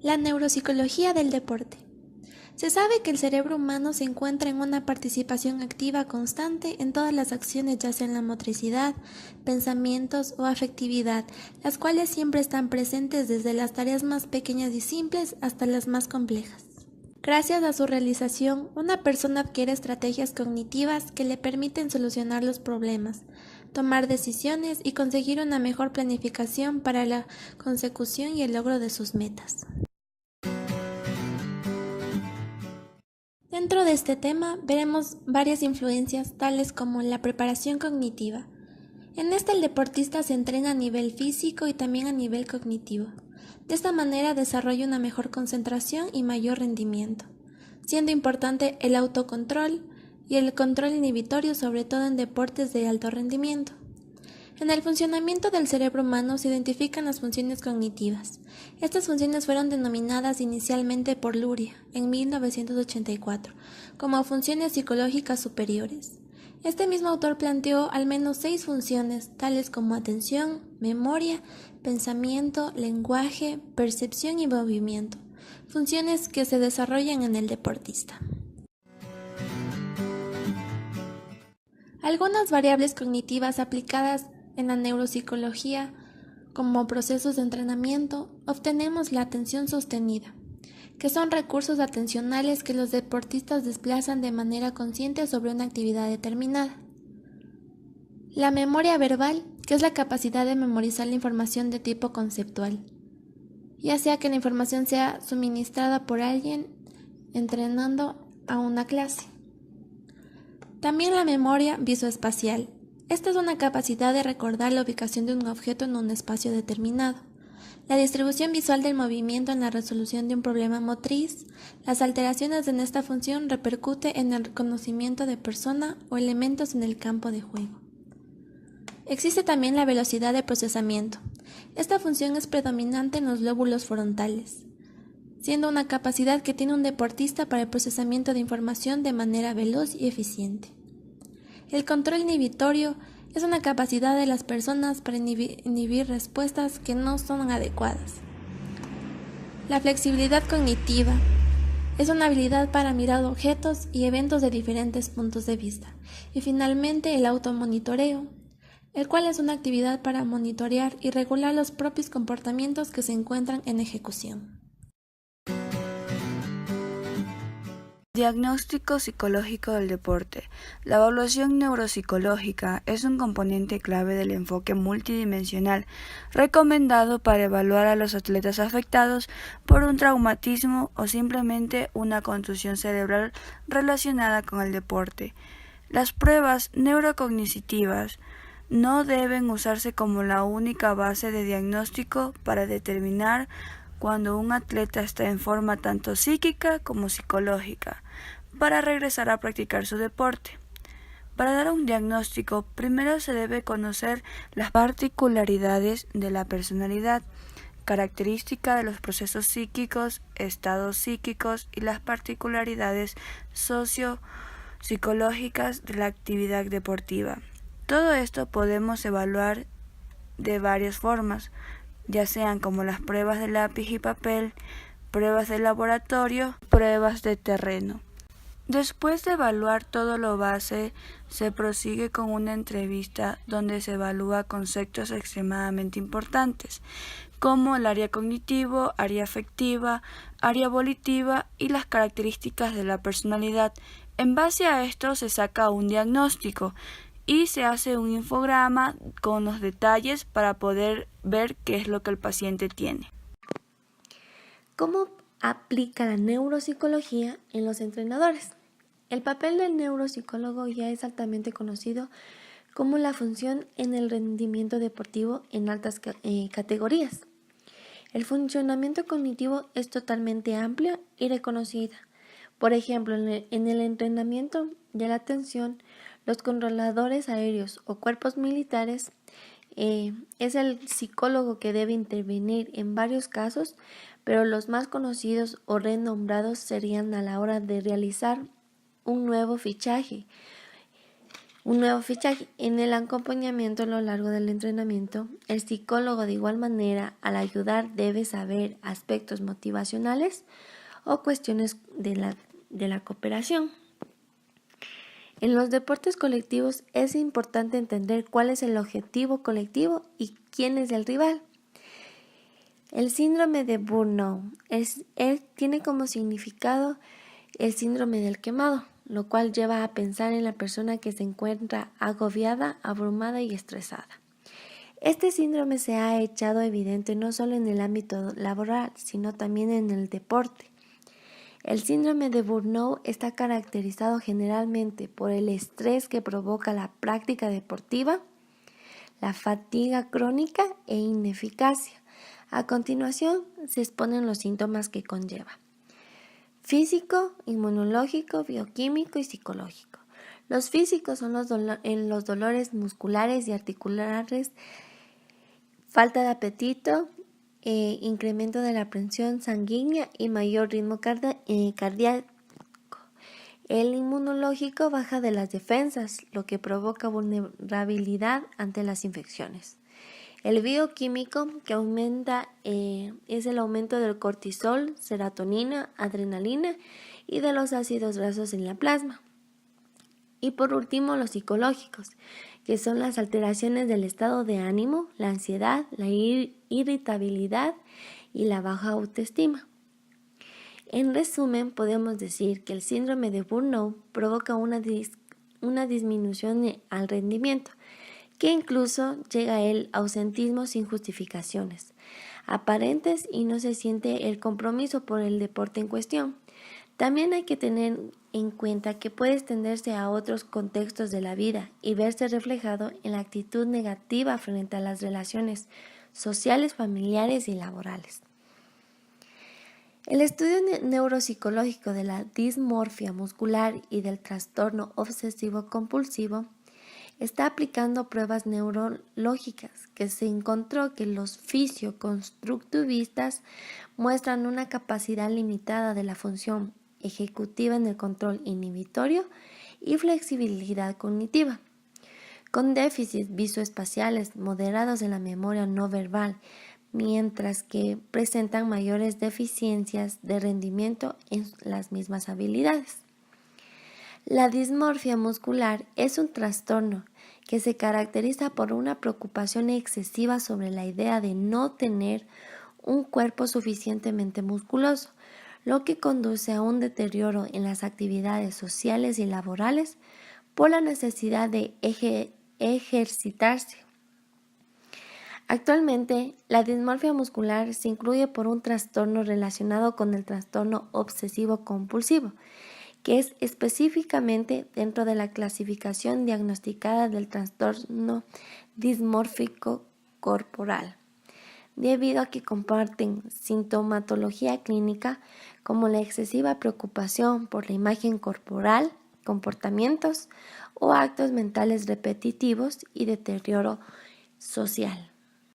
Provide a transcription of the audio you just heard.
La neuropsicología del deporte. Se sabe que el cerebro humano se encuentra en una participación activa constante en todas las acciones, ya sea en la motricidad, pensamientos o afectividad, las cuales siempre están presentes desde las tareas más pequeñas y simples hasta las más complejas. Gracias a su realización, una persona adquiere estrategias cognitivas que le permiten solucionar los problemas, tomar decisiones y conseguir una mejor planificación para la consecución y el logro de sus metas. Dentro de este tema veremos varias influencias tales como la preparación cognitiva. En esta el deportista se entrena a nivel físico y también a nivel cognitivo. De esta manera desarrolla una mejor concentración y mayor rendimiento, siendo importante el autocontrol y el control inhibitorio, sobre todo en deportes de alto rendimiento. En el funcionamiento del cerebro humano se identifican las funciones cognitivas. Estas funciones fueron denominadas inicialmente por Luria en 1984 como funciones psicológicas superiores. Este mismo autor planteó al menos 6 funciones, tales como atención, memoria, pensamiento, lenguaje, percepción y movimiento, funciones que se desarrollan en el deportista. Algunas variables cognitivas aplicadas en la neuropsicología, como procesos de entrenamiento, obtenemos la atención sostenida, que son recursos atencionales que los deportistas desplazan de manera consciente sobre una actividad determinada. La memoria verbal, que es la capacidad de memorizar la información de tipo conceptual, ya sea que la información sea suministrada por alguien entrenando a una clase. También la memoria visoespacial. Esta es una capacidad de recordar la ubicación de un objeto en un espacio determinado. La distribución visual del movimiento en la resolución de un problema motriz. Las alteraciones en esta función repercute en el reconocimiento de persona o elementos en el campo de juego. Existe también la velocidad de procesamiento. Esta función es predominante en los lóbulos frontales, siendo una capacidad que tiene un deportista para el procesamiento de información de manera veloz y eficiente. El control inhibitorio es una capacidad de las personas para inhibir respuestas que no son adecuadas. La flexibilidad cognitiva es una habilidad para mirar objetos y eventos de diferentes puntos de vista. Y finalmente el automonitoreo, el cual es una actividad para monitorear y regular los propios comportamientos que se encuentran en ejecución. Diagnóstico psicológico del deporte. La evaluación neuropsicológica es un componente clave del enfoque multidimensional recomendado para evaluar a los atletas afectados por un traumatismo o simplemente una contusión cerebral relacionada con el deporte. Las pruebas neurocognitivas no deben usarse como la única base de diagnóstico para determinar cuando un atleta está en forma tanto psíquica como psicológica para regresar a practicar su deporte. Para dar un diagnóstico, primero se debe conocer las particularidades de la personalidad, característica de los procesos psíquicos, estados psíquicos y las particularidades socio-psicológicas de la actividad deportiva. Todo esto podemos evaluar de varias formas, ya sean como las pruebas de lápiz y papel, pruebas de laboratorio, pruebas de terreno. Después de evaluar todo lo base, se prosigue con una entrevista donde se evalúa conceptos extremadamente importantes, como el área cognitivo, área afectiva, área volitiva y las características de la personalidad. En base a esto se saca un diagnóstico y se hace un infograma con los detalles para poder ver qué es lo que el paciente tiene. ¿Cómo aplica la neuropsicología en los entrenadores? El papel del neuropsicólogo ya es altamente conocido como la función en el rendimiento deportivo en altas categorías. El funcionamiento cognitivo es totalmente amplio y reconocido. Por ejemplo, en el entrenamiento de la atención, los controladores aéreos o cuerpos militares es el psicólogo que debe intervenir en varios casos, pero los más conocidos o renombrados serían a la hora de realizar un nuevo fichaje Un nuevo fichaje. En el acompañamiento a lo largo del entrenamiento, el psicólogo de igual manera al ayudar debe saber aspectos motivacionales o cuestiones de la cooperación. En los deportes colectivos es importante entender cuál es el objetivo colectivo y quién es el rival. El síndrome de burnout tiene como significado el síndrome del quemado, lo cual lleva a pensar en la persona que se encuentra agobiada, abrumada y estresada. Este síndrome se ha hecho evidente no solo en el ámbito laboral, sino también en el deporte. El síndrome de burnout está caracterizado generalmente por el estrés que provoca la práctica deportiva, la fatiga crónica e ineficacia. A continuación se exponen los síntomas que conlleva: físico, inmunológico, bioquímico y psicológico. Los físicos son los dolores musculares y articulares, falta de apetito, incremento de la presión sanguínea y mayor ritmo cardíaco. El inmunológico, baja de las defensas, lo que provoca vulnerabilidad ante las infecciones. El bioquímico, que aumenta, es el aumento del cortisol, serotonina, adrenalina y de los ácidos grasos en la plasma. Y por último, los psicológicos, que son las alteraciones del estado de ánimo, la ansiedad, la irritabilidad y la baja autoestima. En resumen, podemos decir que el síndrome de burnout provoca una disminución al rendimiento, que incluso llega el ausentismo sin justificaciones aparentes y no se siente el compromiso por el deporte en cuestión. También hay que tener en cuenta que puede extenderse a otros contextos de la vida y verse reflejado en la actitud negativa frente a las relaciones sociales, familiares y laborales. El estudio neuropsicológico de la dismorfia muscular y del trastorno obsesivo-compulsivo está aplicando pruebas neurológicas que se encontró que los fisioconstructivistas muestran una capacidad limitada de la función ejecutiva en el control inhibitorio y flexibilidad cognitiva, con déficits visoespaciales moderados en la memoria no verbal, mientras que presentan mayores deficiencias de rendimiento en las mismas habilidades. La dismorfia muscular es un trastorno que se caracteriza por una preocupación excesiva sobre la idea de no tener un cuerpo suficientemente musculoso, lo que conduce a un deterioro en las actividades sociales y laborales por la necesidad de ejercitarse. Actualmente, la dismorfia muscular se incluye por un trastorno relacionado con el trastorno obsesivo-compulsivo, que es específicamente dentro de la clasificación diagnosticada del trastorno dismórfico corporal, debido a que comparten sintomatología clínica como la excesiva preocupación por la imagen corporal, comportamientos o actos mentales repetitivos y deterioro social.